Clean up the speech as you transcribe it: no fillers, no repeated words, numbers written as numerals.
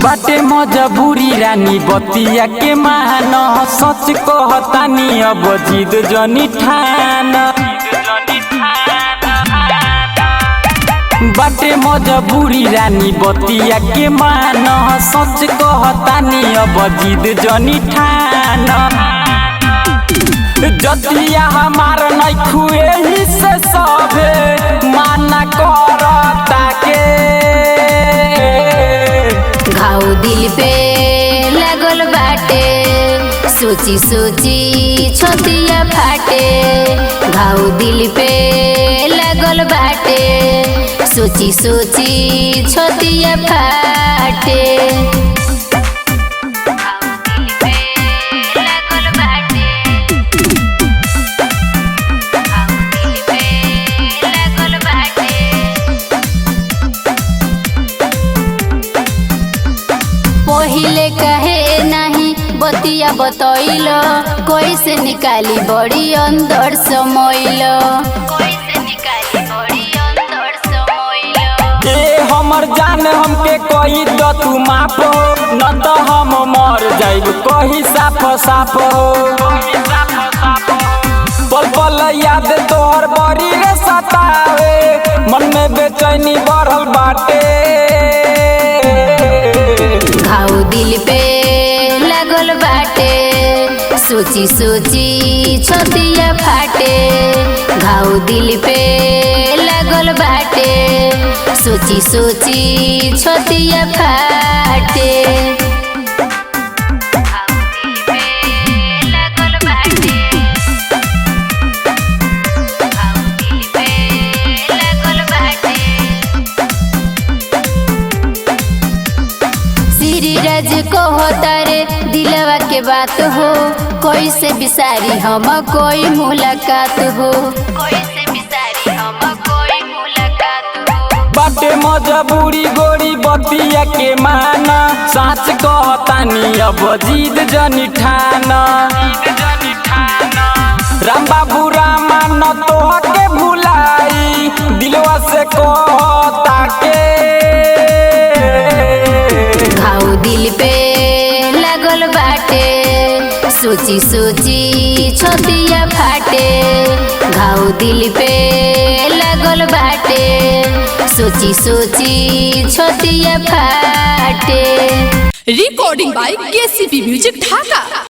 बाटे मजबूरी रानी बतिया के मान सच कहतानी अब जिद जनी ठान बाटे मजबूरी रानी बतिया के मान सच कहतानी अब जिद जनी ठान जतिया हमार नहीं खुए ही से सभे माना करता के घाव दिल पे लगल बाटे सोची सोची छतिया फाटे घाव दिल पे लगल बाटे सोची सोची छतिया फाटे पहिले कहे नहीं बतिया बतैल कैसे निकाली बड़ी अंदर समैल हमर जान हमके कही द तू माफ न तो हम मर जाइब कही साफ साफ पल पल याद तोहर बड़ी रे सतावे मन में बेचैनी बढ़ल बाटे घाव दिल पे लगल बाटे सोची सोची छतिया फाटे घाव दिल पे लगल बाटे सोची सोची छतिया फाटे सीरीराज को होता रे दिलवा के बात हो कैसे बिसारी हम कोई मुलाकात हो बाटे मजबूरी गोरी बतिया के माना साच कहतानी अब जिद जनी ठाना राम बाबू रामा न तोह के भुलाई दिलवा से कहता के घाव दिल पे लगल बाटे सोची सोची छतिया फाटे घाव दिल पे लगल बाटे सोची सोची छतिया फाटे recording by KCP music Dhaka.